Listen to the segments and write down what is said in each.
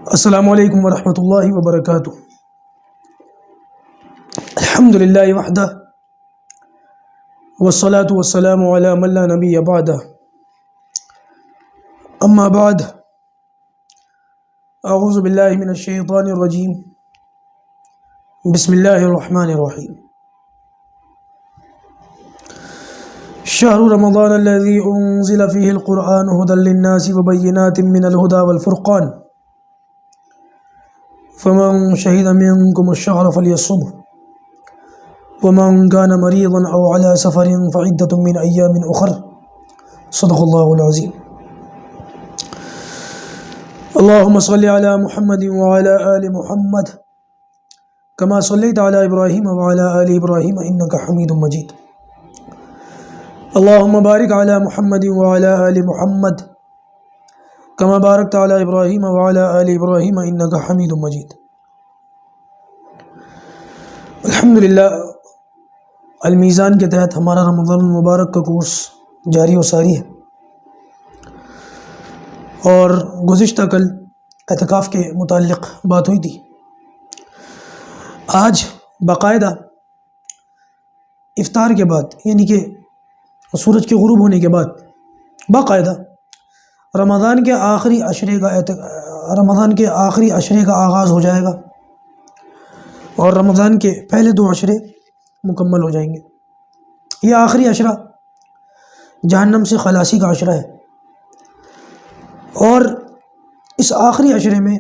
السلام علیکم ورحمۃ اللہ وبرکاتہ۔ الحمد للہ وحدہ والصلاة والسلام علی من لا نبی بعدہ، اما بعد، اعوذ باللہ من الشیطان الرجیم، بسم اللہ الرحمن الرحیم۔ شہر رمضان الذی انزل فیہ القرآن ھدی للناس وبینات من الھدی والفرقان، فمن شہد منکم الشہر فلیصمہ، ومن کان مریضا او علی سفر فعدۃ من ایام اخر، صدق اللہ العظیم۔ اللہم صلی علی محمد وعلی آل محمد کما صلیت علی ابراہیم وعلی آل ابراہیم انک حمید مجید۔ اللہم بارک علی محمد وعلی آل محمد کما بارکت علی ابراہیم وعلی آل ابراہیم انک حمید مجید۔ الحمدللہ، المیزان کے تحت ہمارا رمضان المبارک کا کورس جاری و ساری ہے، اور گزشتہ کل اعتکاف کے متعلق بات ہوئی تھی۔ آج باقاعدہ افطار کے بعد، یعنی کہ سورج کے غروب ہونے کے بعد، باقاعدہ رمضان کے آخری عشرے کا آغاز ہو جائے گا، اور رمضان کے پہلے 2 عشرے مکمل ہو جائیں گے۔ یہ آخری عشرہ جہنم سے خلاصی کا عشرہ ہے، اور اس آخری عشرے میں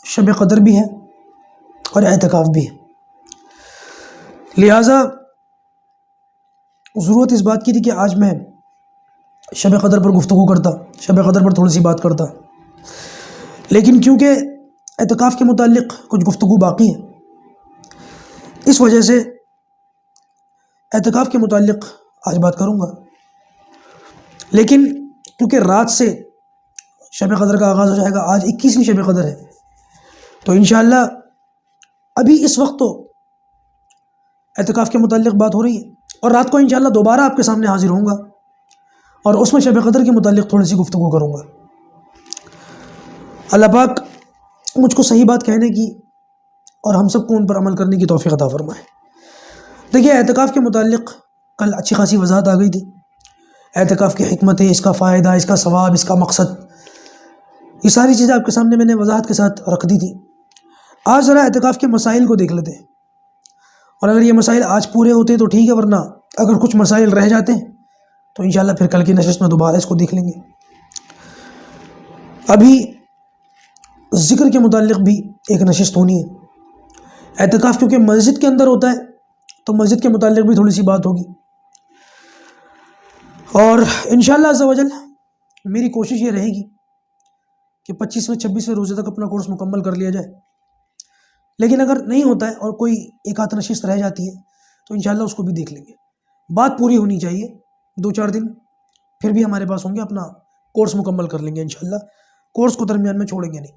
شب قدر بھی ہے اور اعتکاف بھی ہے۔ لہٰذا ضرورت اس بات کی تھی کہ آج میں شب قدر پر گفتگو کرتا، شب قدر پر تھوڑی سی بات کرتا، لیکن کیونکہ اعتکاف کے متعلق کچھ گفتگو باقی ہے، اس وجہ سے اعتکاف کے متعلق آج بات کروں گا۔ لیکن کیونکہ رات سے شب قدر کا آغاز ہو جائے گا، آج 21ویں شب قدر ہے، تو انشاءاللہ ابھی اس وقت تو اعتکاف کے متعلق بات ہو رہی ہے، اور رات کو انشاءاللہ دوبارہ آپ کے سامنے حاضر ہوں گا، اور اس میں شب قدر کے متعلق تھوڑی سی گفتگو کروں گا۔ اللہ پاک مجھ کو صحیح بات کہنے کی اور ہم سب کو ان پر عمل کرنے کی توفیق عطا فرمائے۔ دیکھیے، اعتکاف کے متعلق کل اچھی خاصی وضاحت آ گئی تھی، اعتکاف کی حکمتیں، اس کا فائدہ، اس کا ثواب، اس کا مقصد، یہ ساری چیزیں آپ کے سامنے میں نے وضاحت کے ساتھ رکھ دی تھی۔ آج ذرا اعتکاف کے مسائل کو دیکھ لیتے ہیں، اور اگر یہ مسائل آج پورے ہوتے تو ٹھیک ہے، ورنہ اگر کچھ مسائل رہ جاتے ہیں تو انشاءاللہ پھر کل کی نشست میں دوبارہ اس کو دیکھ لیں گے۔ ابھی ذکر کے متعلق بھی ایک نشست ہونی ہے۔ اعتکاف کیونکہ مسجد کے اندر ہوتا ہے تو مسجد کے متعلق بھی تھوڑی سی بات ہوگی، اور انشاءاللہ عز و جل میری کوشش یہ رہے گی کہ 25ویں 26ویں روزے تک اپنا کورس مکمل کر لیا جائے، لیکن اگر نہیں ہوتا ہے اور کوئی ایک آدھ نشست رہ جاتی ہے تو انشاءاللہ اس کو بھی دیکھ لیں گے۔ بات پوری ہونی چاہیے، 2-4 دن پھر بھی ہمارے پاس ہوں گے، اپنا کورس مکمل کر لیں گے انشاءاللہ، کورس کو درمیان میں چھوڑیں گے نہیں۔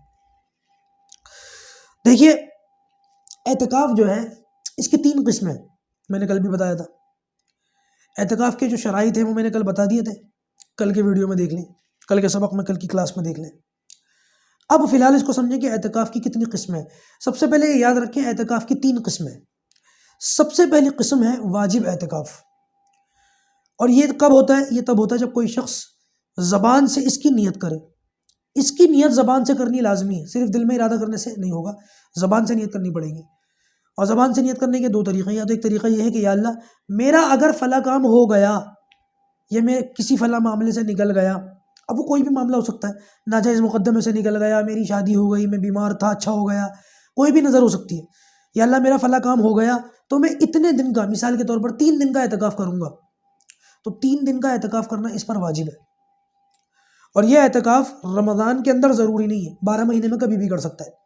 دیکھیے، اعتکاف جو ہے اس کی 3 قسمیں ہیں، میں نے کل بھی بتایا تھا۔ اعتکاف کے جو شرائط ہیں وہ میں نے کل بتا دیے تھے، کل کے ویڈیو میں دیکھ لیں، کل کے سبق میں، کل کی کلاس میں دیکھ لیں۔ اب فی الحال اس کو سمجھیں کہ اعتکاف کی کتنی قسمیں ہیں۔ سب سے پہلے یاد رکھیں، اعتکاف کی 3 قسمیں ہیں۔ سب سے پہلی قسم ہے واجب اعتکاف، اور یہ کب ہوتا ہے؟ یہ تب ہوتا ہے جب کوئی شخص زبان سے اس کی نیت کرے۔ اس کی نیت زبان سے کرنی لازمی ہے، صرف دل میں ارادہ کرنے سے نہیں ہوگا، زبان سے نیت کرنی پڑے گی۔ اور زبان سے نیت کرنے کے 2 طریقے ہیں، یا تو ایک طریقہ یہ ہے کہ یا اللہ میرا اگر فلاں کام ہو گیا، یا میں کسی فلاں معاملے سے نکل گیا، اب وہ کوئی بھی معاملہ ہو سکتا ہے، ناجائز مقدمے سے نکل گیا، میری شادی ہو گئی، میں بیمار تھا، اچھا ہو گیا، کوئی بھی نظر ہو سکتی ہے، یا اللہ میرا فلاں کام ہو گیا تو میں اتنے دن کا، مثال کے طور پر 3 دن کا اعتکاف کروں گا، تو 3 دن کا اعتکاف کرنا اس پر واجب ہے۔ اور یہ اعتکاف رمضان کے اندر ضروری نہیں ہے، 12 مہینے میں کبھی بھی کر سکتا ہے۔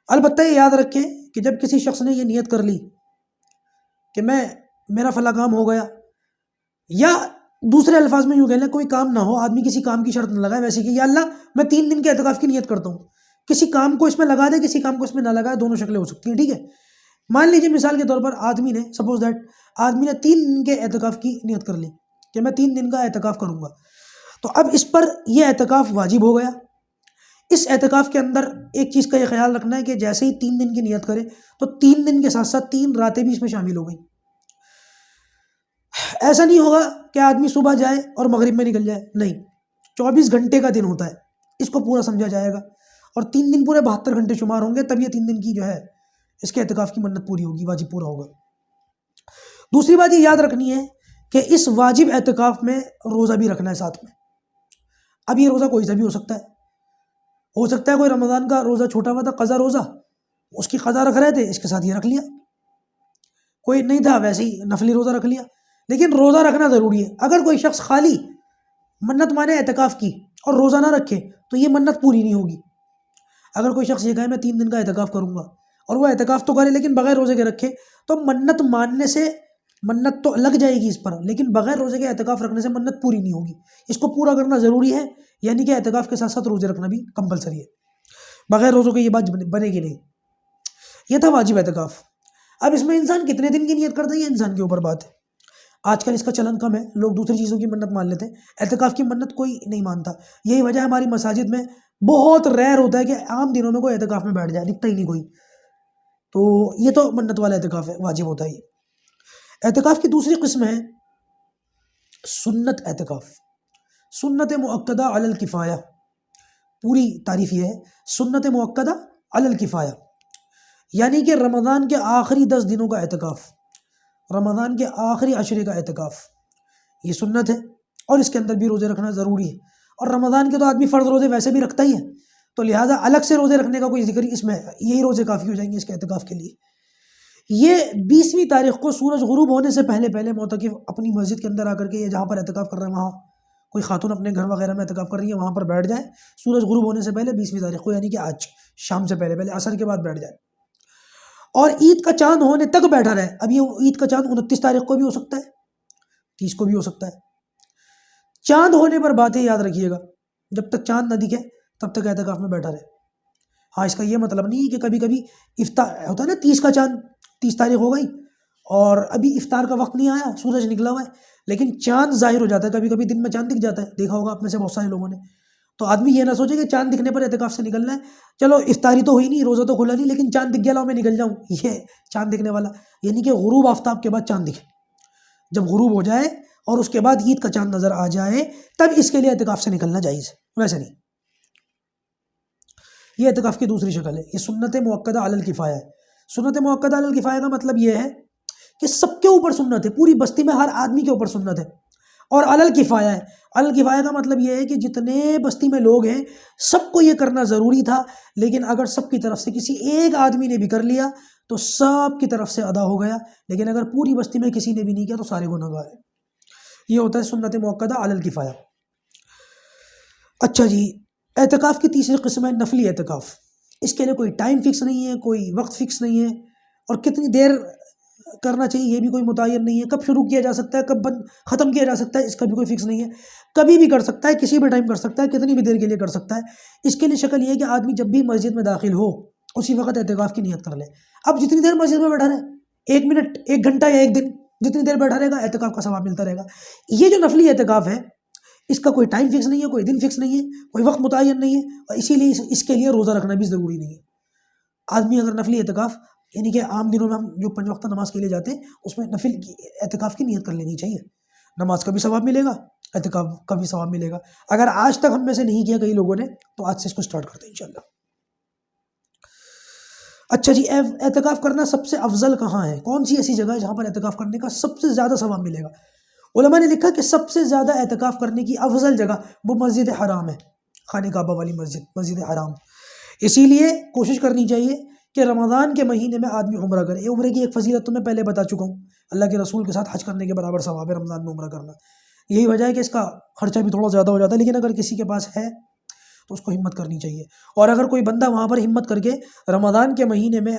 البتہ یہ یاد رکھیں کہ جب کسی شخص نے یہ نیت کر لی کہ میرا فلاں کام ہو گیا، یا دوسرے الفاظ میں یوں کہہ لیں کوئی کام نہ ہو، آدمی کسی کام کی شرط نہ لگائے، ویسے کہ یا اللہ میں 3 دن کے اعتکاف کی نیت کرتا ہوں، کسی کام کو اس میں لگا دے، کسی کام کو اس میں نہ لگائے، دونوں شکلیں ہو سکتی ہیں، ٹھیک ہے۔ مان لیجیے مثال کے طور پر آدمی نے 3 دن کے اعتکاف کی نیت کر لی کہ میں 3 دن کا اعتکاف کروں گا، تو اب اس پر یہ اعتکاف واجب ہو گیا، اس اعتکاف کے اندر ایک چیز کا یہ خیال رکھنا ہے کہ جیسے ہی 3 دن کی نیت کرے تو 3 دن کے ساتھ ساتھ 3 راتیں بھی اس میں شامل ہو گئیں. ایسا نہیں ہوگا کہ آدمی صبح جائے اور مغرب میں نکل جائے، نہیں، 24 گھنٹے کا دن ہوتا ہے، اس کو پورا سمجھا جائے گا، اور 3 دن پورے 72 گھنٹے شمار ہوں گے، تب یہ 3 دن کی جو ہے اس کے اعتکاف کی منت پوری ہوگی، واجب پورا ہوگا. دوسری بات یہ یاد رکھنی ہے کہ اس واجب اعتکاف میں روزہ بھی رکھنا ہے ساتھ میں. اب یہ روزہ کوئی سا بھی ہو سکتا ہے کوئی رمضان کا روزہ چھوٹا ہوا تھا قضا روزہ، اس کی قضا رکھ رہے تھے، اس کے ساتھ یہ رکھ لیا. کوئی نہیں تھا ویسے ہی نفلی روزہ رکھ لیا. لیکن روزہ رکھنا ضروری ہے. اگر کوئی شخص خالی منت مانے اعتکاف کی اور روزہ نہ رکھے تو یہ منت پوری نہیں ہوگی. اگر کوئی شخص یہ کہے میں 3 دن کا اعتکاف کروں گا اور وہ اعتکاف تو کرے لیکن بغیر روزے کے رکھے، تو منت ماننے سے منت تو لگ جائے گی اس پر، لیکن بغیر روزے کے اعتکاف رکھنے سے منت پوری نہیں ہوگی. اس کو پورا کرنا ضروری ہے، یعنی کہ اعتکاف کے ساتھ ساتھ روزے رکھنا بھی کمپلسری ہے. بغیر روزوں کے یہ بات بنے گی نہیں. یہ تھا واجب اعتکاف. اب اس میں انسان کتنے دن کی نیت کرتا ہے یہ انسان کے اوپر بات ہے. آج کل اس کا چلن کم ہے، لوگ دوسری چیزوں کی منت مان لیتے ہیں، اعتکاف کی منت کوئی نہیں مانتا. یہی وجہ ہے ہماری مساجد میں بہت ریئر ہوتا ہے کہ عام دنوں میں کوئی اعتکاف میں بیٹھ جائے، دکھتا ہی نہیں کوئی. تو یہ تو منت والا اعتکاف ہے، واجب ہوتا ہے یہ. اعتکاف کی دوسری قسم ہے سنت اعتکاف. سنت مؤکدہ علی الکفایہ. پوری تعریف یہ ہے سنت مؤکدہ علی الکفایہ، یعنی کہ رمضان کے آخری 10 دنوں کا اعتکاف، رمضان کے آخری عشرے کا اعتکاف یہ سنت ہے، اور اس کے اندر بھی روزے رکھنا ضروری ہے. اور رمضان کے تو آدمی فرض روزے ویسے بھی رکھتا ہی ہے، تو لہٰذا الگ سے روزے رکھنے کا کوئی ذکر اس میں یہی روزے کافی ہو جائیں گے اس کے اعتکاف کے لیے. یہ 20ویں تاریخ کو سورج غروب ہونے سے پہلے معتکف اپنی مسجد کے اندر آ کر کے یہ جہاں پر اعتکاف کر رہے ہیں وہاں، کوئی خاتون اپنے گھر وغیرہ میں اعتکاف کر رہی ہے وہاں پر بیٹھ جائے سورج غروب ہونے سے پہلے 20ویں تاریخ کو، یعنی کہ آج شام سے پہلے عصر کے بعد بیٹھ جائے، اور عید کا چاند ہونے تک بیٹھا رہے. اب یہ عید کا چاند 29 تاریخ کو بھی ہو سکتا ہے، 30 کو بھی ہو سکتا ہے. چاند ہونے پر باتیں یاد رکھیے گا، جب تک چاند نہ دکھے تب تک اعتکاف میں بیٹھا رہے. ہاں، اس کا یہ مطلب نہیں ہے کہ کبھی کبھی افطار ہوتا ہے نا، 30 کا چاند، 30 تاریخ ہو گئی اور ابھی افطار کا وقت نہیں آیا، سورج نکلا ہوا ہے، لیکن چاند ظاہر ہو جاتا ہے. کبھی کبھی دن میں چاند دکھ جاتا ہے، دیکھا ہوگا آپ میں سے بہت سارے لوگوں نے. تو آدمی یہ نہ سوچے کہ چاند دکھنے پر اعتکاف سے نکلنا ہے، چلو افطاری تو ہوئی نہیں، روزہ تو کھلا نہیں، لیکن چاند دکھ گیا لاؤ میں نکل جاؤں. یہ چاند دکھنے والا یعنی کہ غروب آفتاب کے بعد چاند دکھے، جب غروب ہو جائے اور اس کے بعد عید کا چاند نظر آ جائے تب اس کے لیے اعتکاف سے نکلنا جائز ہے، ویسے نہیں. یہ اعتکاف کی دوسری شکل ہے. یہ سنت مؤکدہ علی الکفایہ ہے. سنت مؤکدہ علی الکفایہ کا مطلب یہ ہے کہ سب کے اوپر سنت ہے، پوری بستی میں ہر آدمی کے اوپر سنت ہے. اور علی الکفایہ ہے. علی الکفایہ کا مطلب یہ ہے کہ جتنے بستی میں لوگ ہیں سب کو یہ کرنا ضروری تھا، لیکن اگر سب کی طرف سے کسی ایک آدمی نے بھی کر لیا تو سب کی طرف سے ادا ہو گیا، لیکن اگر پوری بستی میں کسی نے بھی نہیں کیا تو سارے گنہگار ہیں. یہ ہوتا ہے سنت مؤکدہ علی الکفایہ. اچھا جی، اعتکاف کی تیسری قسم ہے نفلی اعتکاف. اس کے لیے کوئی ٹائم فکس نہیں ہے، کوئی وقت فکس نہیں ہے، اور کتنی دیر کرنا چاہیے یہ بھی کوئی متعین نہیں ہے. کب شروع کیا جا سکتا ہے، کب ختم کیا جا سکتا ہے، اس کا بھی کوئی فکس نہیں ہے. کبھی بھی کر سکتا ہے، کسی بھی ٹائم کر سکتا ہے، کتنی بھی دیر کے لیے کر سکتا ہے. اس کے لیے شکل یہ ہے کہ آدمی جب بھی مسجد میں داخل ہو اسی وقت اعتکاف کی نیت کر لے. اب جتنی دیر مسجد میں بیٹھا رہے، 1 منٹ، 1 گھنٹہ یا 1 دن، جتنی دیر بیٹھا رہے گا اعتکاف کا ثواب ملتا رہے گا. یہ جو نفلی اعتکاف ہے اس کا کوئی ٹائم فکس نہیں ہے، کوئی دن فکس نہیں ہے، کوئی وقت متعین نہیں ہے، اور اسی لیے اس کے لیے روزہ رکھنا بھی ضروری نہیں ہے. آدمی اگر نفلی اعتکاف یعنی کہ عام دنوں میں ہم جو 5 وقتہ نماز کے لیے جاتے ہیں اس میں نفل اعتکاف کی نیت کر لینی چاہیے. نماز کا بھی ثواب ملے گا، اعتکاف کا بھی ثواب ملے گا. اگر آج تک ہم میں سے نہیں کیا کئی لوگوں نے تو آج سے اس کو سٹارٹ کرتے ہیں انشاءاللہ. اچھا جی، اعتکاف کرنا سب سے افضل کہاں ہے؟ کون سی ایسی جگہ ہے جہاں پر اعتکاف کرنے کا سب سے زیادہ ثواب ملے گا؟ علماء نے لکھا کہ سب سے زیادہ اعتکاف کرنے کی افضل جگہ وہ مسجد حرام ہے، خانہ کعبہ والی مسجد حرام. اسی لیے کوشش کرنی چاہیے کہ رمضان کے مہینے میں آدمی عمرہ کرے. عمرے کی ایک فضیلت تو میں پہلے بتا چکا ہوں، اللہ کے رسول کے ساتھ حج کرنے کے برابر ثواب ہے رمضان میں عمرہ کرنا. یہی وجہ ہے کہ اس کا خرچہ بھی تھوڑا زیادہ ہو جاتا ہے، لیکن اگر کسی کے پاس ہے تو اس کو ہمت کرنی چاہیے. اور اگر کوئی بندہ وہاں پر ہمت کر کے رمضان کے مہینے میں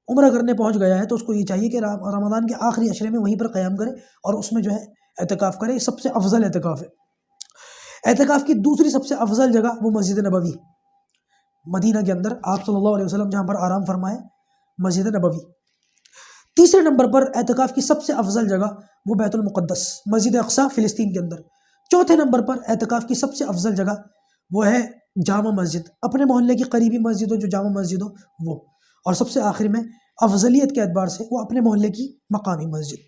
عمرہ کرنے پہنچ گیا ہے تو اس کو یہ چاہیے کہ رمضان کے آخری عشرے میں وہیں پر قیام کرے اور اس میں جو ہے اعتکاف کرے. سب سے افضل اعتکاف ہے. اعتکاف کی دوسری سب سے افضل جگہ وہ مسجد نبوی، مدینہ کے اندر آپ صلی اللہ علیہ وسلم جہاں پر آرام فرمائے، مسجد نبوی. تیسرے نمبر پر اعتکاف کی سب سے افضل جگہ وہ بیت المقدس، مسجد اقصی فلسطین کے اندر. چوتھے نمبر پر اعتکاف کی سب سے افضل جگہ وہ ہے جامع مسجد، اپنے محلے کی قریبی مسجد ہو جو جامع مسجد ہو وہ، اور سب سے آخر میں افضلیت کے اعتبار سے وہ اپنے محلے کی مقامی مسجد۔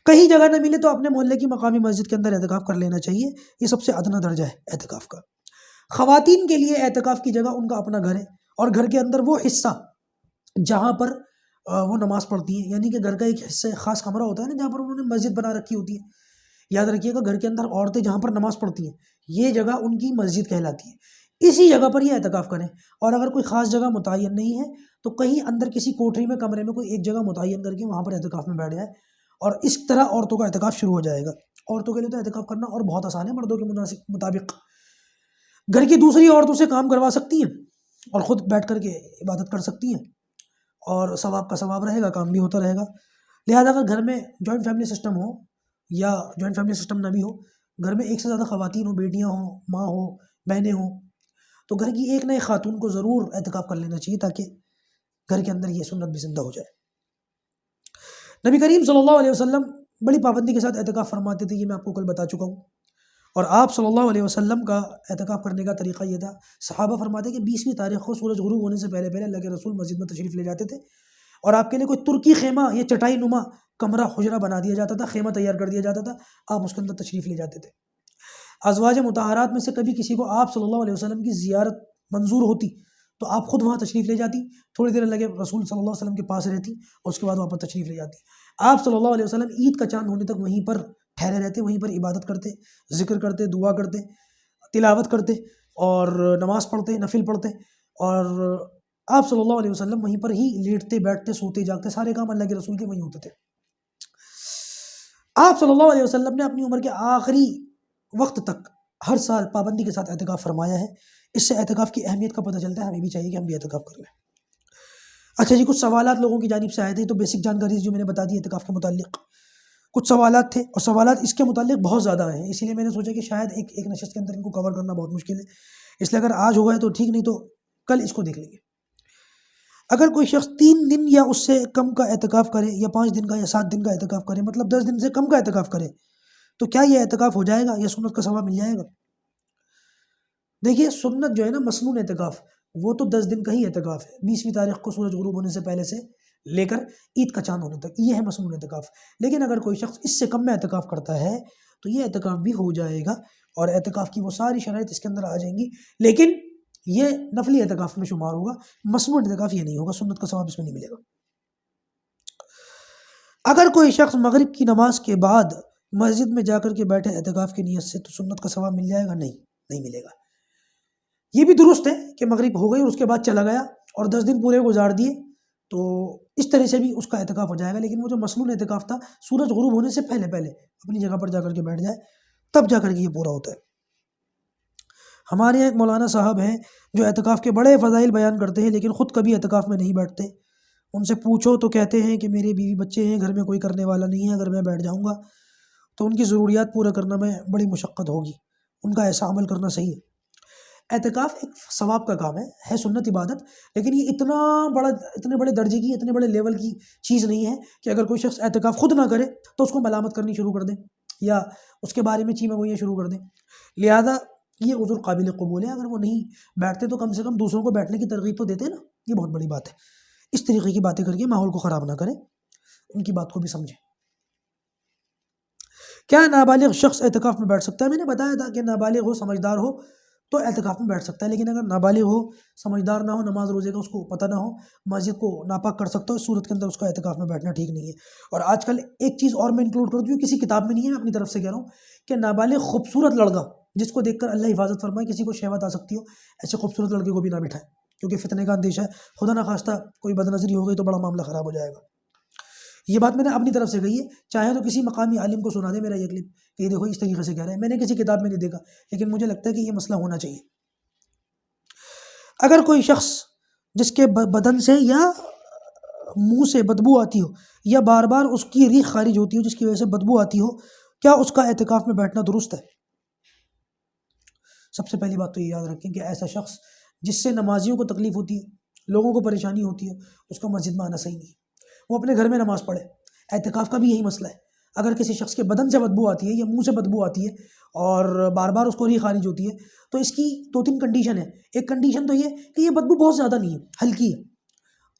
کہیں جگہ نہ ملے تو اپنے محلے کی مقامی مسجد کے اندر اعتکاف کر لینا چاہیے، یہ سب سے ادنیٰ درجہ ہے اعتکاف کا۔ خواتین کے لیے اعتکاف کی جگہ ان کا اپنا گھر ہے، اور گھر کے اندر وہ حصہ جہاں پر وہ نماز پڑھتی ہیں، یعنی کہ گھر کا ایک حصہ خاص کمرہ ہوتا ہے نا جہاں پر انہوں نے مسجد بنا رکھی ہوتی ہے، یاد رکھیے گا گھر کے اندر عورتیں جہاں پر نماز پڑھتی ہیں یہ جگہ ان کی مسجد کہلاتی ہے، اسی جگہ پر یہ اعتکاف کریں۔ اور اگر کوئی خاص جگہ متعین نہیں ہے تو کہیں اندر کسی کوٹری میں کمرے میں کوئی ایک جگہ متعین کر کے وہاں پر اعتکاف میں بیٹھ جائے، اور اس طرح عورتوں کا اعتکاف شروع ہو جائے گا۔ عورتوں کے لیے تو اعتکاف کرنا اور بہت آسان ہے، مردوں کے مطابق گھر کی دوسری عورتوں سے کام کروا سکتی ہیں اور خود بیٹھ کر کے عبادت کر سکتی ہیں، اور ثواب کا ثواب رہے گا، کام بھی ہوتا رہے گا۔ لہذا اگر گھر میں جوائنٹ فیملی سسٹم ہو یا جوائنٹ فیملی سسٹم نہ بھی ہو، گھر میں ایک سے زیادہ خواتین ہوں، بیٹیاں ہوں، ماں ہو، بہنیں ہوں، تو گھر کی ایک نئے خاتون کو ضرور اعتکاف کر لینا چاہیے تاکہ گھر کے اندر یہ سنت بھی زندہ ہو جائے۔ نبی کریم صلی اللہ علیہ وسلم بڑی پابندی کے ساتھ اعتکاف فرماتے تھے، یہ میں آپ کو کل بتا چکا ہوں، اور آپ صلی اللہ علیہ وسلم کا اعتکاف کرنے کا طریقہ یہ تھا۔ صحابہ فرماتے کہ 20ویں تاریخ کو سورج غروب ہونے سے پہلے اللہ کے رسول مسجد میں تشریف لے جاتے تھے، اور آپ کے لیے کوئی ترکی خیمہ یا چٹائی نما کمرہ حجرہ بنا دیا جاتا تھا، خیمہ تیار کر دیا جاتا تھا، آپ اس کے اندر تشریف لے جاتے تھے۔ ازواج مطہرات میں سے کبھی کسی کو آپ صلی اللہ علیہ وسلم کی زیارت منظور ہوتی تو آپ خود وہاں تشریف لے جاتی، تھوڑی دیر اللہ کے رسول صلی اللہ علیہ وسلم کے پاس رہتی اور اس کے بعد واپس تشریف لے جاتی۔ آپ صلی اللہ علیہ وسلم عید کا چاند ہونے تک وہیں پر ٹھہرے رہتے، وہیں پر عبادت کرتے، ذکر کرتے، دعا کرتے، تلاوت کرتے اور نماز پڑھتے، نفل پڑھتے، اور آپ صلی اللہ علیہ وسلم وہیں پر ہی لیٹتے، بیٹھتے، سوتے، جاگتے، سارے کام اللہ کے رسول کے وہیں ہوتے تھے۔ آپ صلی اللہ علیہ وسلم نے اپنی عمر کے آخری وقت تک ہر سال پابندی کے ساتھ اعتکاف فرمایا ہے۔ اس سے اعتکاف کی اہمیت کا پتہ چلتا ہے، ہمیں بھی چاہیے کہ ہم بھی اعتکاف کر لیں۔ اچھا جی، کچھ سوالات لوگوں کی جانب سے آئے تھے، تو بیسک جانکاری جو میں نے بتا دی اعتکاف کے متعلق، کچھ سوالات تھے اور سوالات اس کے متعلق بہت زیادہ ہیں، اسی لیے میں نے سوچا کہ شاید ایک نشست کے اندر ان کو کور کرنا بہت مشکل ہے، اس لیے اگر آج ہوا ہے تو ٹھیک، نہیں تو کل اس کو دیکھ لیں گے۔ اگر کوئی شخص 3 دن یا اس سے کم کا اعتکاف کرے، یا 5 دن کا یا 7 دن کا اعتکاف کرے، مطلب 10 دن سے کم کا اعتکاف کرے، تو کیا یہ اعتکاف ہو جائے گا یا سنت کا ثواب مل جائے گا؟ دیکھیے سنت جو ہے نا، مسنون اعتکاف، وہ تو 10 دن کا ہی اعتکاف ہے، 20ویں تاریخ کو سورج غروب ہونے سے پہلے سے لے کر عید کا چاند ہونے تک، یہ ہے مسنون اعتکاف۔ لیکن اگر کوئی شخص اس سے کم میں اعتکاف کرتا ہے تو یہ اعتکاف بھی ہو جائے گا، اور اعتکاف کی وہ ساری شرائط اس کے اندر آ جائیں گی، لیکن یہ نفلی اعتکاف میں شمار ہوگا، مسنون اعتکاف یہ نہیں ہوگا، سنت کا ثواب اس میں نہیں ملے گا۔ اگر کوئی شخص مغرب کی نماز کے بعد مسجد میں جا کر کے بیٹھے اعتکاف کی نیت سے، تو سنت کا ثواب مل جائے گا؟ نہیں ملے گا۔ یہ بھی درست ہے کہ مغرب ہو گئی اور اس کے بعد چلا گیا اور 10 دن پورے گزار دیے، تو اس طرح سے بھی اس کا اعتکاف ہو جائے گا، لیکن وہ جو مسنون اعتکاف تھا، سورج غروب ہونے سے پہلے اپنی جگہ پر جا کر کے بیٹھ جائے، تب جا کر کے یہ پورا ہوتا ہے۔ ہمارے یہاں ایک مولانا صاحب ہیں جو اعتکاف کے بڑے فضائل بیان کرتے ہیں، لیکن خود کبھی اعتکاف میں نہیں بیٹھتے۔ ان سے پوچھو تو کہتے ہیں کہ میرے بیوی بچے ہیں، گھر میں کوئی کرنے والا نہیں ہے، اگر میں بیٹھ جاؤں گا تو ان کی ضروریات پورا کرنا میں بڑی مشقت ہوگی، ان کا ایسا عمل کرنا صحیح ہے؟ اعتکاف ایک ثواب کا کام ہے سنت عبادت، لیکن یہ اتنے بڑے درجے کی، اتنے بڑے لیول کی چیز نہیں ہے کہ اگر کوئی شخص اعتکاف خود نہ کرے تو اس کو ملامت کرنی شروع کر دیں یا اس کے بارے میں چیمہ گوئیاں شروع کر دیں۔ لہذا یہ عذر قابل قبول ہے، اگر وہ نہیں بیٹھتے تو کم سے کم دوسروں کو بیٹھنے کی ترغیب تو دیتے ہیں نا، یہ بہت بڑی بات ہے۔ اس طریقے کی باتیں کر کے ماحول کو خراب نہ کریں، ان کی بات کو بھی سمجھیں۔ کیا نابالغ شخص اعتکاف میں بیٹھ سکتا ہے؟ میں نے بتایا تھا کہ نابالغ ہو، سمجھدار ہو تو اعتکاف میں بیٹھ سکتا ہے، لیکن اگر نابالغ ہو، سمجھدار نہ ہو، نماز روزے کا اس کو پتہ نہ ہو، مسجد کو ناپاک کر سکتا ہو، اس صورت کے اندر اس کا اعتکاف میں بیٹھنا ٹھیک نہیں ہے۔ اور آج کل ایک چیز اور میں انکلوڈ کر دوں، کسی کتاب میں نہیں ہے، میں اپنی طرف سے کہہ رہا ہوں کہ نابالغ خوبصورت لڑکا جس کو دیکھ کر اللہ حفاظت فرمائے، کسی کو شہوت آ سکتی ہو، ایسے خوبصورت لڑکے کو بھی نہ بٹھائیں، کیونکہ فتنے کا اندیشہ ہے، خدا نہ خواستہ کوئی بد نظری ہو گئی تو بڑا معاملہ خراب ہو جائے گا۔ یہ بات میں نے اپنی طرف سے کہی ہے، چاہے تو کسی مقامی عالم کو سنا دے میرا یہ کلپ کہ یہ دیکھو اس طریقے سے کہہ رہے ہیں، میں نے کسی کتاب میں نہیں دیکھا، لیکن مجھے لگتا ہے کہ یہ مسئلہ ہونا چاہیے۔ اگر کوئی شخص جس کے بدن سے یا منہ سے بدبو آتی ہو یا بار بار اس کی ریح خارج ہوتی ہو جس کی وجہ سے بدبو آتی ہو، کیا اس کا اعتکاف میں بیٹھنا درست ہے؟ سب سے پہلی بات تو یہ یاد رکھیں کہ ایسا شخص جس سے نمازیوں کو تکلیف ہوتی ہے، لوگوں کو پریشانی ہوتی ہے، اس کا مسجد میں آنا صحیح نہیں ہے، وہ اپنے گھر میں نماز پڑھے۔ اعتکاف کا بھی یہی مسئلہ ہے، اگر کسی شخص کے بدن سے بدبو آتی ہے یا منہ سے بدبو آتی ہے اور بار بار اس کو ری خارج ہوتی ہے تو اس کی 2-3 کنڈیشن ہے. ایک کنڈیشن تو یہ کہ یہ بدبو بہت زیادہ نہیں ہے، ہلکی ہے،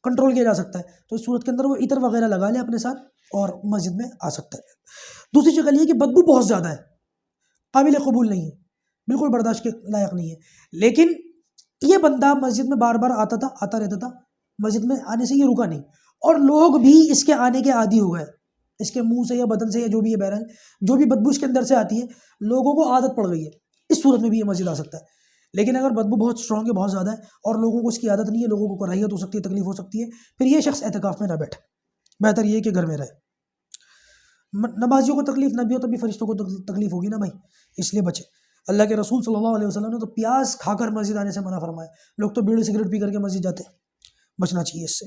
کنٹرول کیا جا سکتا ہے. تو اس صورت کے اندر وہ عطر وغیرہ لگا لے اپنے ساتھ اور مسجد میں آ سکتا ہے. دوسری شکل یہ کہ بدبو بہت زیادہ ہے، قابل قبول نہیں ہے، بالکل برداشت کے لائق نہیں ہے، لیکن یہ بندہ مسجد میں بار بار آتا رہتا تھا، مسجد میں آنے سے یہ رکا نہیں، اور لوگ بھی اس کے آنے کے عادی ہو گئے، اس کے منہ سے یا بدن سے یا جو بھی ہے، بہرحال جو بھی بدبو اس کے اندر سے آتی ہے لوگوں کو عادت پڑ گئی ہے. اس صورت میں بھی یہ مسجد آ سکتا ہے. لیکن اگر بدبو بہت اسٹرانگ ہے، بہت زیادہ ہے، اور لوگوں کو اس کی عادت نہیں ہے، لوگوں کو کراہیت ہو سکتی ہے، تکلیف ہو سکتی ہے، پھر یہ شخص اعتکاف میں نہ بیٹھے، بہتر یہ کہ گھر میں رہے. نمازیوں کو تکلیف نہ بھی ہو تو بھی فرشتوں کو تکلیف ہوگی نا بھائی، اس لیے بچے. اللہ کے رسول صلی اللہ علیہ وسلم نے تو پیاز کھا کر مسجد آنے سے منع فرمایا. لوگ تو بیڑی سگریٹ پی کر کے مسجد جاتے ہیں، بچنا چاہیے اس سے.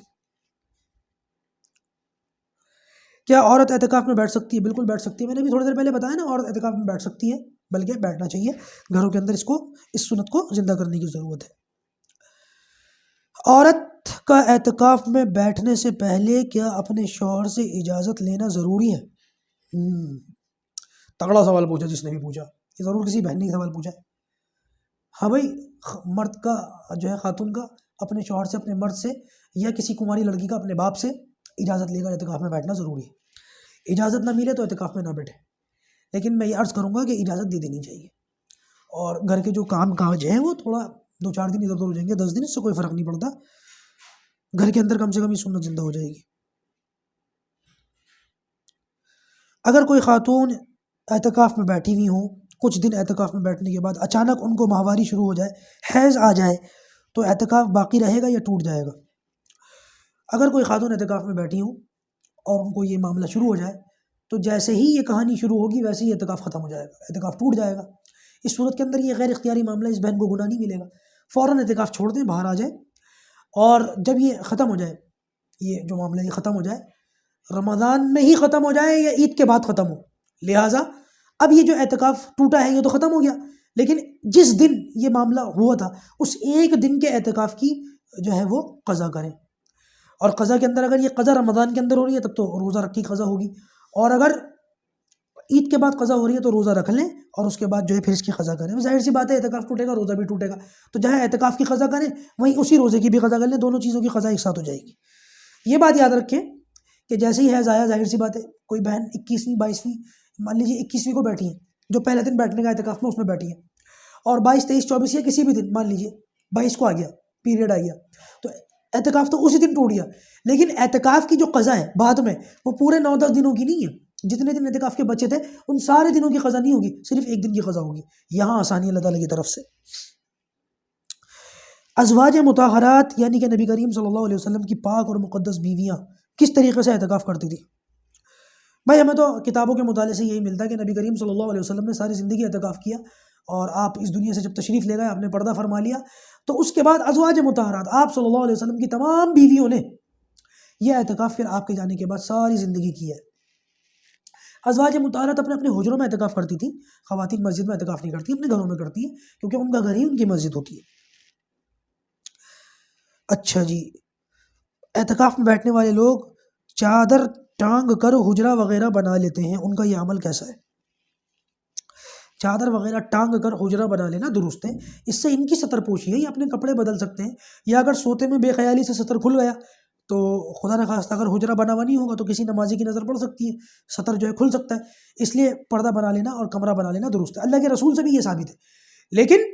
کیا عورت اعتکاف میں بیٹھ سکتی ہے؟ بالکل بیٹھ سکتی ہے. میں نے بھی تھوڑی دیر پہلے بتایا نا، عورت اعتکاف میں بیٹھ سکتی ہے، بلکہ بیٹھنا چاہیے. گھروں کے اندر اس سنت کو زندہ کرنے کی ضرورت ہے. عورت کا اعتکاف میں بیٹھنے سے پہلے کیا اپنے شوہر سے اجازت لینا ضروری ہے؟ تگڑا سوال پوچھا جس نے بھی پوچھا، یہ ضرور کسی بہن نے سوال پوچھا ہے. ہاں بھائی، مرد کا جو ہے، خاتون کا اپنے شوہر سے، اپنے مرد سے، یا کسی کماری لڑکی کا اپنے باپ سے اجازت لے کر اعتکاف میں بیٹھنا ضروری ہے. اجازت نہ ملے تو اعتکاف میں نہ بیٹھے، لیکن میں یہ عرض کروں گا کہ اجازت دے دینی چاہیے. اور گھر کے جو کام کاج ہیں وہ تھوڑا 2-4 دن ادھر ادھر ہو جائیں گے، 10 دن، اس سے کوئی فرق نہیں پڑتا. گھر کے اندر کم سے کم یہ سنت زندہ ہو جائے گی. اگر کوئی خاتون اعتکاف میں بیٹھی ہوئی ہوں، کچھ دن اعتکاف میں بیٹھنے کے بعد اچانک ان کو ماہواری شروع ہو جائے، حیض آ جائے، تو اعتکاف باقی رہے گا یا ٹوٹ جائے گا؟ اگر کوئی خاتون اعتکاف میں بیٹھی ہوں اور ان کو یہ معاملہ شروع ہو جائے تو جیسے ہی یہ کہانی شروع ہوگی ویسے ہی اعتکاف ختم ہو جائے گا، اعتکاف ٹوٹ جائے گا. اس صورت کے اندر یہ غیر اختیاری معاملہ، اس بہن کو گناہ نہیں ملے گا. فوراً اعتکاف چھوڑ دیں، باہر آ جائے، اور جب یہ ختم ہو جائے، یہ جو معاملہ یہ ختم ہو جائے، رمضان میں ہی ختم ہو جائے یا عید کے بعد ختم ہو، لہٰذا اب یہ جو اعتکاف ٹوٹا ہے یہ تو ختم ہو گیا، لیکن جس دن یہ معاملہ ہوا تھا اس ایک دن کے اعتکاف کی جو ہے وہ قضا کریں. اور قضا کے اندر اگر یہ قضا رمضان کے اندر ہو رہی ہے تب تو روزہ رکھ کی قضا ہوگی، اور اگر عید کے بعد قضا ہو رہی ہے تو روزہ رکھ لیں اور اس کے بعد جو ہے پھر اس کی قضا کریں. ظاہر سی بات ہے، اعتکاف ٹوٹے گا، روزہ بھی ٹوٹے گا، تو جہاں اعتکاف کی قضا کریں وہیں اسی روزے کی بھی قضا کر لیں، دونوں چیزوں کی قضا ایک ساتھ ہو جائے گی. یہ بات یاد رکھیں کہ جیسے ہی حیض آیا، ظاہر سی بات ہے، کوئی بہن 21ویں 22ویں، مان لیجیے 21ویں کو بیٹھی ہے، جو پہلے دن بیٹھنے کا اعتکاف میں اس میں بیٹھی ہے، اور 22 23 24 یا کسی بھی دن، مان لیجیے 22 کو آ گیا، پیریڈ آ گیا، تو اعتکاف تو اسی دن ٹوٹ گیا. لیکن اعتکاف کی جو قضا ہے بعد میں وہ پورے 9-10 دنوں کی نہیں ہے. جتنے دن اعتکاف کے بچے تھے ان سارے دنوں کی قضا نہیں ہوگی، صرف ایک دن کی قضا ہوگی. یہاں آسانی اللہ تعالیٰ کی طرف سے. ازواج مطہرات یعنی کہ نبی کریم صلی اللہ علیہ وسلم کی پاک اور مقدس بیویاں کس طریقے سے اعتکاف کرتی تھی؟ بھائی ہمیں تو کتابوں کے مطالعے سے یہی ملتا ہے کہ نبی کریم صلی اللہ علیہ وسلم نے ساری زندگی اعتکاف کیا، اور آپ اس دنیا سے جب تشریف لے گئے آپ نے پردہ فرما لیا، تو اس کے بعد ازواج مطہرات آپ صلی اللہ علیہ وسلم کی تمام بیویوں نے یہ اعتکاف پھر آپ کے جانے کے بعد ساری زندگی کی ہے. ازواج مطہرات اپنے اپنے حجروں میں اعتکاف کرتی تھی، خواتین مسجد میں اعتکاف نہیں کرتی، اپنے گھروں میں کرتی ہیں، کیونکہ ان کا گھر ہی ان کی مسجد ہوتی ہے. اچھا جی، اعتکاف میں بیٹھنے والے لوگ چادر ٹانگ کر حجرہ وغیرہ بنا لیتے ہیں، ان کا یہ عمل کیسا ہے؟ چادر وغیرہ ٹانگ کر حجرہ بنا لینا درست ہے، اس سے ان کی ستر پوشی ہے، یہ اپنے کپڑے بدل سکتے ہیں، یا اگر سوتے میں بے خیالی سے ستر کھل گیا تو خدا نہ خواستہ اگر حجرہ بنا ہوا نہیں ہوگا تو کسی نمازی کی نظر پڑ سکتی ہے، ستر جو ہے کھل سکتا ہے، اس لیے پردہ بنا لینا اور کمرہ بنا لینا درست ہے. اللہ کے رسول سے بھی یہ ثابت ہے. لیکن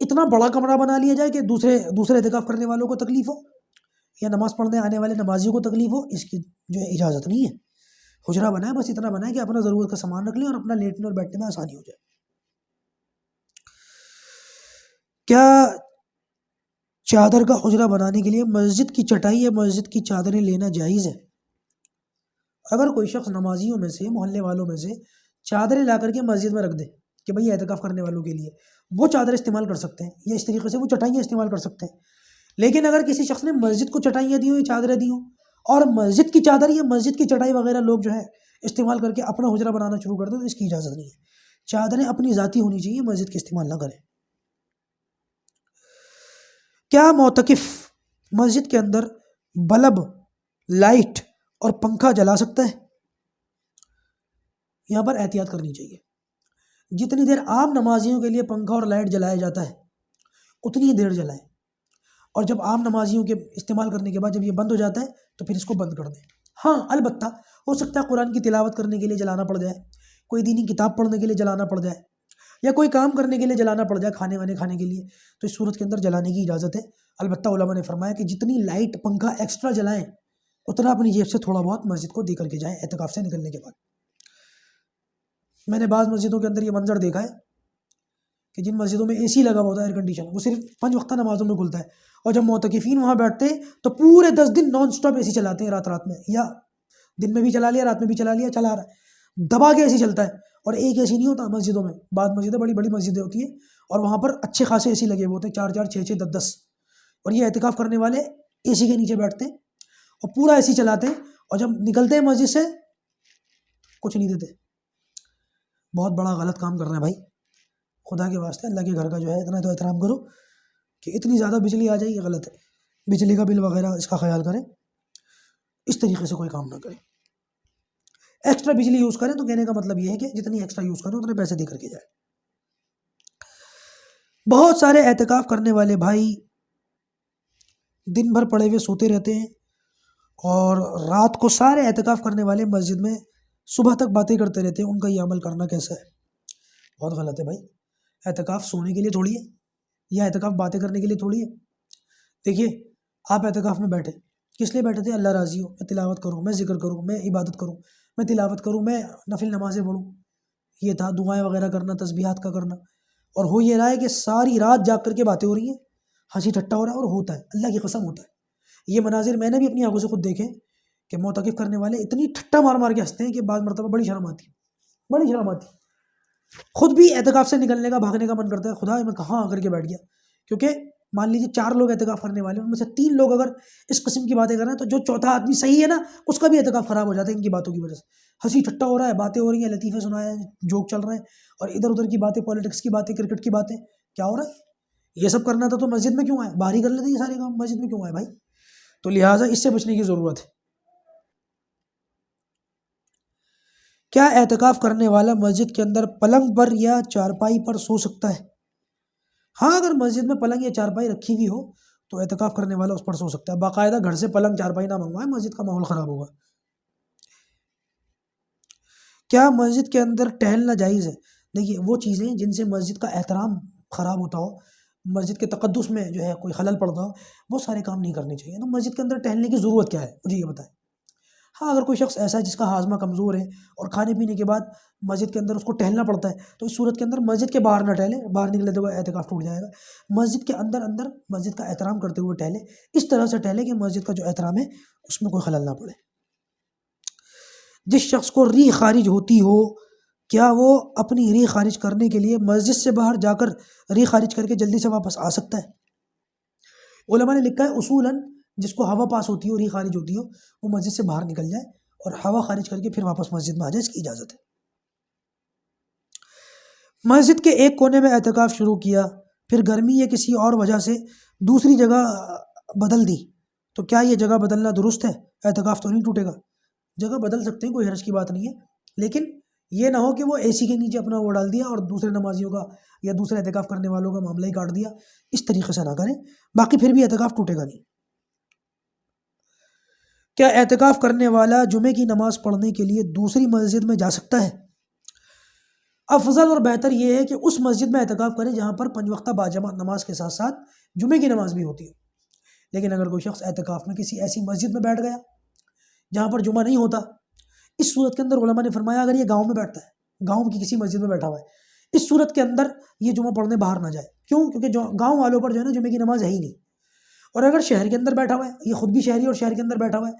اتنا بڑا کمرہ بنا لیا جائے کہ دوسرے اعتکاف کرنے والوں کو تکلیف ہو یا نماز پڑھنے آنے والے نمازیوں کو تکلیف ہو، اس کی جو ہے اجازت نہیں ہے. حجرہ بنائے، بس اتنا بنائے کہ اپنا ضرورت کا سامان رکھ لیں اور اپنا لیٹنے اور بیٹھنے میں آسانی ہو جائے. کیا چادر کا حجرہ بنانے کے لیے مسجد کی چٹائی یا مسجد کی چادریں لینا جائز ہے؟ اگر کوئی شخص نمازیوں میں سے، محلے والوں میں سے چادریں لا کر کے مسجد میں رکھ دے کہ بھئی اعتکاف کرنے والوں کے لیے، وہ چادر استعمال کر سکتے ہیں، یا اس طریقے سے وہ چٹائیاں استعمال کر سکتے ہیں. لیکن اگر کسی شخص نے مسجد کو چٹائیاں دی ہوں یا چادریں دی ہوں، اور مسجد کی چادر یا مسجد کی چٹائی وغیرہ لوگ جو ہے استعمال کر کے اپنا حجرہ بنانا شروع کر دیں تو اس کی اجازت نہیں ہے. چادریں اپنی ذاتی ہونی چاہیے، مسجد کی استعمال نہ کریں. کیا معتکف مسجد کے اندر بلب، لائٹ اور پنکھا جلا سکتا ہے؟ یہاں پر احتیاط کرنی چاہیے. جتنی دیر عام نمازیوں کے لیے پنکھا اور لائٹ جلایا جاتا ہے اتنی ہی دیر جلائیں، اور جب عام نمازیوں کے استعمال کرنے کے بعد جب یہ بند ہو جاتا ہے تو پھر اس کو بند کر دیں. ہاں البتہ ہو سکتا ہے قرآن کی تلاوت کرنے کے لیے جلانا پڑ جائے، کوئی دینی کتاب پڑھنے کے لیے جلانا پڑ جائے، یا کوئی کام کرنے کے لیے جلانا پڑ جائے، کھانے وانے کھانے کے لیے، تو اس صورت کے اندر جلانے کی اجازت ہے. البتہ علماء نے فرمایا کہ جتنی لائٹ پنکھا ایکسٹرا جلائیں اتنا اپنی جیب سے تھوڑا بہت مسجد کو دے کر کے جائیں اعتکاف سے نکلنے کے بعد. میں نے بعض مسجدوں کے اندر یہ منظر دیکھا ہے کہ جن مسجدوں میں اے سی لگا ہوا ہوتا ہے، ایئر کنڈیشن، وہ صرف 5 وقتہ نمازوں میں کھلتا ہے، اور جب معتکفین وہاں بیٹھتے ہیں تو پورے 10 دن نان سٹاپ اے سی چلاتے ہیں، رات میں، یا دن میں بھی چلا لیا، رات میں بھی چلا لیا، چلا رہا ہے، دبا کے اے سی چلتا ہے. اور ایک اے سی نہیں ہوتا مسجدوں میں، بعض مسجدیں بڑی بڑی مسجدیں ہوتی ہیں اور وہاں پر اچھے خاصے اے سی لگے ہوئے ہوتے ہیں، 4 6 6 10 10، اور یہ اعتکاف کرنے والے اے سی کے نیچے بیٹھتے ہیں اور پورا اے سی چلاتے ہیں، اور جب نکلتے ہیں مسجد سے کچھ نہیں دیتے. بہت بڑا غلط کام کر رہے ہیں بھائی. خدا کے واسطے اللہ کے گھر کا جو ہے اتنا تو احترام کرو کہ اتنی زیادہ بجلی آ جائے، یہ غلط ہے. بجلی کا بل وغیرہ اس کا خیال کریں، اس طریقے سے کوئی کام نہ کریں. ایکسٹرا بجلی یوز کریں تو کہنے کا مطلب یہ ہے کہ جتنی ایکسٹرا یوز کریں اتنے پیسے دے کر کے جائیں. بہت سارے اعتکاف کرنے والے بھائی دن بھر پڑے ہوئے سوتے رہتے ہیں، اور رات کو سارے اعتکاف کرنے والے مسجد میں صبح تک باتیں کرتے رہتے ہیں. ان کا یہ عمل کرنا کیسا ہے؟ بہت غلط ہے بھائی. اعتکاف سونے کے لیے تھوڑی ہے، یا اعتکاف باتیں کرنے کے لیے تھوڑی ہے. دیکھیے آپ اعتکاف میں بیٹھے، کس لیے بیٹھے تھے؟ اللہ راضی ہو، میں تلاوت کروں، میں ذکر کروں، میں عبادت کروں، میں تلاوت کروں، میں نفل نمازیں پڑھوں. یہ تھا دعائیں وغیرہ کرنا، تسبیحات کا کرنا. اور ہو یہ رہا ہے کہ ساری رات جاگ کر کے باتیں ہو رہی ہیں، ہنسی ٹھٹا ہو رہا ہے، اور ہوتا ہے، اللہ کی قسم ہوتا ہے. یہ مناظر میں نے بھی اپنی آنکھوں سے خود دیکھے کہ معتکف کرنے والے اتنی ٹھٹا مار مار کے ہنستے ہیں کہ بعض مرتبہ بڑی شرم آتی. خود بھی اعتکاف سے نکلنے کا، بھاگنے کا من کرتا ہے، خدا میں کہاں آ کر کے بیٹھ گیا. کیونکہ مان لیجیے 4 لوگ اعتکاف کرنے والے، ان میں سے 3 لوگ اگر اس قسم کی باتیں کر رہے ہیں تو جو چوتھا آدمی صحیح ہے نا، اس کا بھی اعتکاف خراب ہو جاتا ہے ان کی باتوں کی وجہ سے. ہنسی ٹھٹا ہو رہا ہے، باتیں ہو رہی ہیں، لطیفے سنایا ہے، جوک چل رہے ہیں، اور ادھر ادھر کی باتیں، پالیٹکس کی باتیں، کرکٹ کی باتیں. کیا ہو رہا ہے؟ یہ سب کرنا تھا تو مسجد میں کیوں آئے؟ باہر ہی کر لیتے یہ سارے کام، مسجد میں کیوں آئے بھائی؟ تو لہٰذا اس سے بچنے کی ضرورت ہے. کیا اعتکاف کرنے والا مسجد کے اندر پلنگ پر یا چارپائی پر سو سکتا ہے؟ ہاں، اگر مسجد میں پلنگ یا چارپائی رکھی ہوئی ہو تو اعتکاف کرنے والا اس پر سو سکتا ہے. باقاعدہ گھر سے پلنگ چارپائی نہ منگوائے، مسجد کا ماحول خراب ہوگا. کیا مسجد کے اندر ٹہلنا جائز ہے؟ دیکھیے وہ چیزیں جن سے مسجد کا احترام خراب ہوتا ہو، مسجد کے تقدس میں جو ہے کوئی خلل پڑتا ہو، وہ سارے کام نہیں کرنے چاہیے. تو مسجد کے اندر ٹہلنے کی ضرورت کیا ہے؟ مجھے یہ بتائیں. ہاں، اگر کوئی شخص ایسا ہے جس کا ہاضمہ کمزور ہے اور کھانے پینے کے بعد مسجد کے اندر اس کو ٹہلنا پڑتا ہے، تو اس صورت کے اندر مسجد کے باہر نہ ٹہلے، باہر نکلے تو اعتکاف ٹوٹ جائے گا. مسجد کے اندر مسجد کا احترام کرتے ہوئے ٹہلے، اس طرح سے ٹہلے کہ مسجد کا جو احترام ہے اس میں کوئی خلل نہ پڑے. جس شخص کو ریح خارج ہوتی ہو، کیا وہ اپنی ریح خارج کرنے کے لیے مسجد سے باہر جا کر ریح خارج کر کے جلدی سے واپس آ سکتا ہے؟ علماء نے لکھا ہے اصولاً جس کو ہوا پاس ہوتی ہو، ریح خارج ہوتی ہو، وہ مسجد سے باہر نکل جائے اور ہوا خارج کر کے پھر واپس مسجد میں آ جائے، اس کی اجازت ہے. مسجد کے ایک کونے میں اعتکاف شروع کیا، پھر گرمی یا کسی اور وجہ سے دوسری جگہ بدل دی، تو کیا یہ جگہ بدلنا درست ہے؟ اعتکاف تو نہیں ٹوٹے گا. جگہ بدل سکتے ہیں، کوئی حرج کی بات نہیں ہے، لیکن یہ نہ ہو کہ وہ اے سی کے نیچے اپنا وہ ڈال دیا اور دوسرے نمازیوں کا یا دوسرے اعتکاف کرنے والوں کا معاملہ ہی کاٹ دیا. اس طریقے سے نہ کریں، باقی پھر بھی اعتکاف ٹوٹے گا نہیں. کیا اعتکاف کرنے والا جمعے کی نماز پڑھنے کے لیے دوسری مسجد میں جا سکتا ہے؟ افضل اور بہتر یہ ہے کہ اس مسجد میں اعتکاف کرے جہاں پر 5 وقتہ باجماعت نماز کے ساتھ ساتھ جمعے کی نماز بھی ہوتی ہے. لیکن اگر کوئی شخص اعتکاف میں کسی ایسی مسجد میں بیٹھ گیا جہاں پر جمعہ نہیں ہوتا، اس صورت کے اندر علماء نے فرمایا اگر یہ گاؤں میں بیٹھتا ہے، گاؤں کی کسی مسجد میں بیٹھا ہوا ہے، اس صورت کے اندر یہ جمعہ پڑھنے باہر نہ جائے. کیوں؟ کیونکہ جو گاؤں والوں پر جو ہے نا جمعے کی نماز ہے ہی نہیں. اور اگر شہر کے اندر بیٹھا ہوا ہے، یہ خود بھی شہری اور شہر کے اندر بیٹھا ہوا ہے،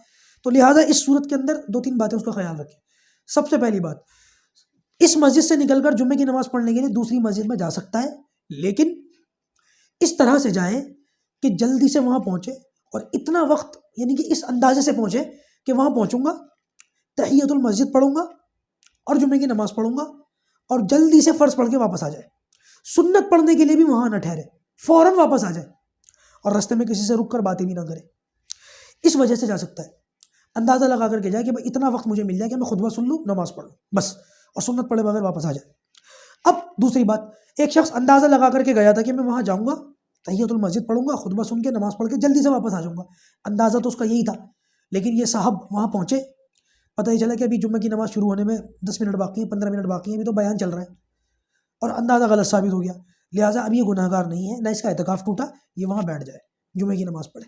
تو لہٰذا اس صورت کے اندر 2-3 باتیں اس کا خیال رکھیں. سب سے پہلی بات، اس مسجد سے نکل کر جمعے کی نماز پڑھنے کے لیے دوسری مسجد میں جا سکتا ہے، لیکن اس طرح سے جائے کہ جلدی سے وہاں پہنچے، اور اتنا وقت یعنی کہ اس اندازے سے پہنچے کہ وہاں پہنچوں گا، تحیۃ المسجد پڑھوں گا اور جمعے کی نماز پڑھوں گا، اور جلدی سے فرض پڑھ کے واپس آ جائے. سنت پڑھنے کے لیے بھی وہاں نہ ٹھہرے، فوراً واپس آ جائے، اور رستے میں کسی سے رک کر باتیں بھی نہ کرے. اس وجہ سے جا سکتا ہے، اندازہ لگا کر کے جائے کہ بھائی اتنا وقت مجھے مل جائے کہ میں خطبہ سن لوں، نماز پڑھ لوں بس، اور سنت پڑھے بغیر واپس آ جائے۔ اب دوسری بات، ایک شخص اندازہ لگا کر کے گیا تھا کہ میں وہاں جاؤں گا، تحیۃ المسجد پڑھوں گا، خطبہ سن کے نماز پڑھ کے جلدی سے واپس آ جاؤں گا، اندازہ تو اس کا یہی تھا۔ لیکن یہ صاحب وہاں پہنچے، پتہ ہی چلا کہ ابھی جمعہ کی نماز شروع ہونے میں 10 منٹ باقی ہیں، 15 منٹ باقی ہیں، ابھی تو بیان چل رہا ہے، اور اندازہ غلط ثابت ہو گیا۔ لہٰذا اب یہ گناہ گار نہیں ہے، نہ اس کا اعتکاف ٹوٹا، یہ وہاں بیٹھ جائے، جمعہ کی نماز پڑھے۔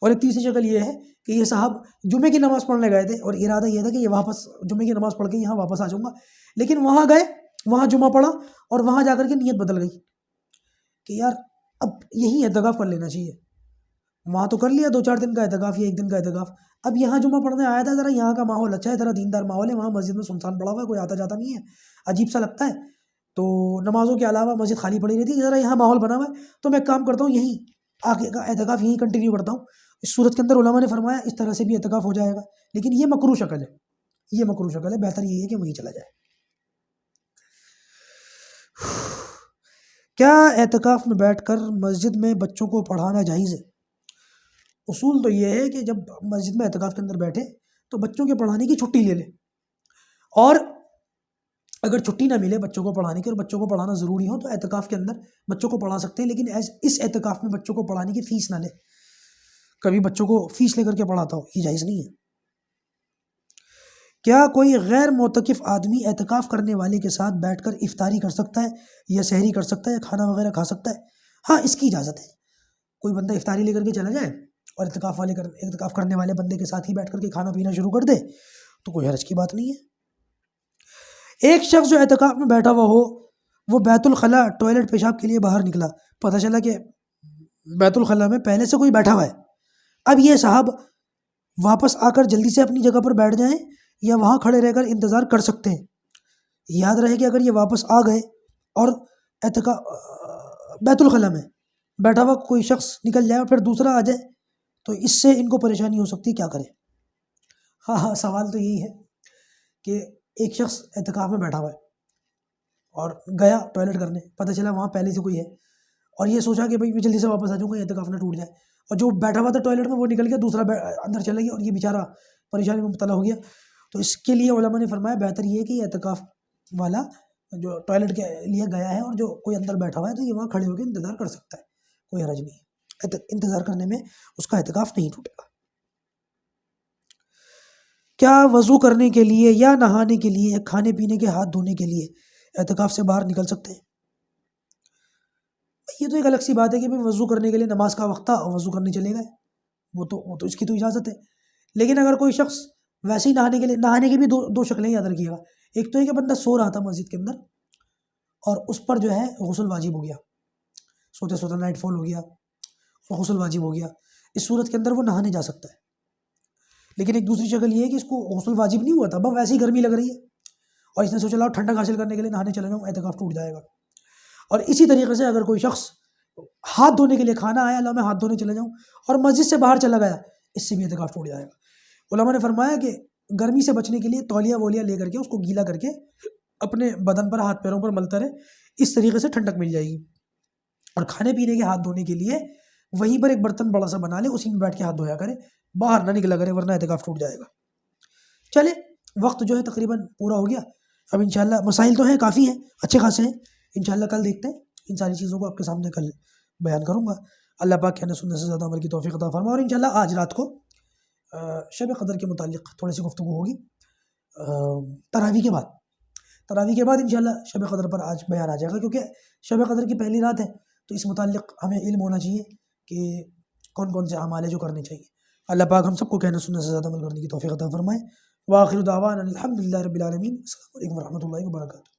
اور ایک تیسری شکل یہ ہے کہ یہ صاحب جمعے کی نماز پڑھنے گئے تھے اور ارادہ یہ تھا کہ یہ واپس جمعے کی نماز پڑھ کے یہاں واپس آ جاؤں گا، لیکن وہاں گئے، وہاں جمعہ پڑھا اور وہاں جا کر کے نیت بدل گئی کہ یار اب یہی اعتکاف کر لینا چاہیے، وہاں تو کر لیا 2-4 دن کا اعتکاف یا 1 دن کا اعتکاف، اب یہاں جمعہ پڑھنے آیا تھا، ذرا یہاں کا ماحول اچھا ہے، ذرا دیندار ماحول ہے، وہاں مسجد میں سنسان پڑا ہوا ہے، کوئی آتا جاتا نہیں ہے، عجیب سا لگتا ہے، تو نمازوں کے علاوہ مسجد خالی پڑی رہتی ہے، ذرا یہاں ماحول بنا ہوا ہے، تو میں ایک کام کرتا ہوں، یہیں آگے کا اعتکاف یہیں کنٹینیو کرتا ہوں۔ اس صورت کے اندر علماء نے فرمایا اس طرح سے بھی اعتکاف ہو جائے گا، لیکن یہ مکروہ شکل ہے، یہ مکروہ شکل ہے، بہتر یہی ہے کہ وہیں چلا جائے۔ کیا اعتکاف میں بیٹھ کر مسجد میں بچوں کو پڑھانا جائز ہے؟ اصول تو یہ ہے کہ جب مسجد میں اعتکاف کے اندر بیٹھے تو بچوں کے پڑھانے کی چھٹی لے لے، اور اگر چھٹی نہ ملے بچوں کو پڑھانے کی اور بچوں کو پڑھانا ضروری ہو تو اعتکاف کے اندر بچوں کو پڑھا سکتے ہیں، لیکن اس اعتکاف میں بچوں کو پڑھانے کی فیس نہ لے، کبھی بچوں کو فیس لے کر کے پڑھاتا ہو، یہ جائز نہیں ہے۔ کیا کوئی غیر معتکف آدمی اعتکاف کرنے والے کے ساتھ بیٹھ کر افطاری کر سکتا ہے یا سحری کر سکتا ہے یا کھانا وغیرہ کھا سکتا ہے؟ ہاں، اس کی اجازت ہے، کوئی بندہ افطاری لے کر کے چلا جائے اور اعتکاف کرنے والے بندے کے ساتھ ہی بیٹھ کر کے کھانا پینا شروع کر دے تو کوئی حرج کی بات نہیں ہے۔ ایک شخص جو اعتکاف میں بیٹھا ہوا ہو، وہ بیت الخلاء ٹوائلٹ پیشاب کے لیے باہر نکلا، پتہ چلا کہ بیت الخلاء میں پہلے سے کوئی بیٹھا ہوا ہے، اب یہ صاحب واپس آ کر جلدی سے اپنی جگہ پر بیٹھ جائیں یا وہاں کھڑے رہ کر انتظار کر سکتے ہیں؟ یاد رہے کہ اگر یہ واپس آ گئے اور بیت الخلاء میں بیٹھا ہوا کوئی شخص نکل جائے اور پھر دوسرا آ جائے تو اس سے ان کو پریشانی ہو سکتی، کیا کریں؟ ہاں، سوال تو یہی ہے کہ ایک شخص اعتکاف میں بیٹھا ہوا ہے اور گیا ٹوائلٹ کرنے، پتہ چلا وہاں پہلے سے کوئی ہے، اور یہ سوچا کہ بھائی میں جلدی سے واپس آ جاؤں گا، اعتکاف نہ ٹوٹ جائے، اور جو بیٹھا ہوا تھا ٹوائلٹ میں وہ نکل گیا، دوسرا اندر چلا گیا اور یہ بیچارہ پریشانی میں مبتلا ہو گیا۔ تو اس کے لیے علماء نے فرمایا بہتر یہ ہے کہ یہ اعتکاف والا جو ٹوائلٹ کے لیے گیا ہے اور جو کوئی اندر بیٹھا ہوا ہے تو یہ وہاں کھڑے ہو کے انتظار کر سکتا ہے، کوئی حرج نہیں ہے، انتظار کرنے میں اس کا اعتکاف نہیں ٹوٹے گا۔ کیا وضو کرنے کے لیے یا نہانے کے لیے یا کھانے پینے کے ہاتھ دھونے کے لیے اعتکاف سے باہر نکل سکتے ہیں؟ یہ تو ایک الگ سی بات ہے کہ بھائی وضو کرنے کے لیے نماز کا وقت تھا اور وضو کرنے چلے گئے، وہ تو اس کی تو اجازت ہے، لیکن اگر کوئی شخص ویسے ہی نہانے کی بھی دو شکلیں یاد رکھیے گا، ایک تو ہے کہ بندہ سو رہا تھا مسجد کے اندر اور اس پر جو ہے غسل واجب ہو گیا، سوتے سوتے نائٹ فال ہو گیا اور غسل واجب ہو گیا، اس صورت کے اندر وہ نہانے جا سکتا ہے۔ لیکن ایک دوسری شکل یہ ہے کہ اس کو غسل واجب نہیں ہوا تھا، بس ویسے ہی گرمی لگ رہی ہے اور اس نے سوچا لاؤ ٹھنڈک حاصل کرنے کے لیے نہانے چلا جاؤں، اعتکاف ٹوٹ جائے گا۔ اور اسی طریقے سے اگر کوئی شخص ہاتھ دھونے کے لیے کھانا آیا، لاؤ میں ہاتھ دھونے چلا جاؤں، اور مسجد سے باہر چلا گیا، اس سے بھی اعتکاف ٹوٹ جائے گا۔ علماء نے فرمایا کہ گرمی سے بچنے کے لیے تولیہ وولیا لے کر کے اس کو گیلا کر کے اپنے بدن پر ہاتھ پیروں پر ملتا رہے، اس طریقے سے ٹھنڈک مل جائے گی۔ اور کھانے پینے کے ہاتھ دھونے کے لیے وہیں پر ایک برتن بڑا سا بنا لے، اسی میں بیٹھ کے ہاتھ دھویا کرے، باہر نہ نکلا کرے ورنہ اعتکاف ٹوٹ جائے گا۔ چلے وقت جو ہے تقریباً پورا ہو گیا، اب انشاءاللہ مسائل تو ہیں کافی ہیں، اچھے خاصے ہیں، انشاءاللہ کل دیکھتے ہیں، ان ساری چیزوں کو آپ کے سامنے کل بیان کروں گا۔ اللہ پاک کہنے سننے سے زیادہ عمل کی توفیق عطا فرمائے، اور انشاءاللہ آج رات کو شب قدر کے متعلق تھوڑی سی گفتگو ہوگی تراویح کے بعد انشاءاللہ شب قدر پر آج بیان آ جائے گا، کیونکہ شب قدر کی پہلی رات ہے تو اس متعلق ہمیں علم ہونا چاہیے کہ کون کون سے اعمال ہیں جو کرنے چاہیے۔ اللہ پاک ہم سب کو کہنے سننے سے زیادہ عمل کرنے کی توفیق عطا فرمائے۔ وآخر دعوانا الحمدللہ رب العالمین۔ السلام علیکم ورحمۃ اللہ وبرکاتہ۔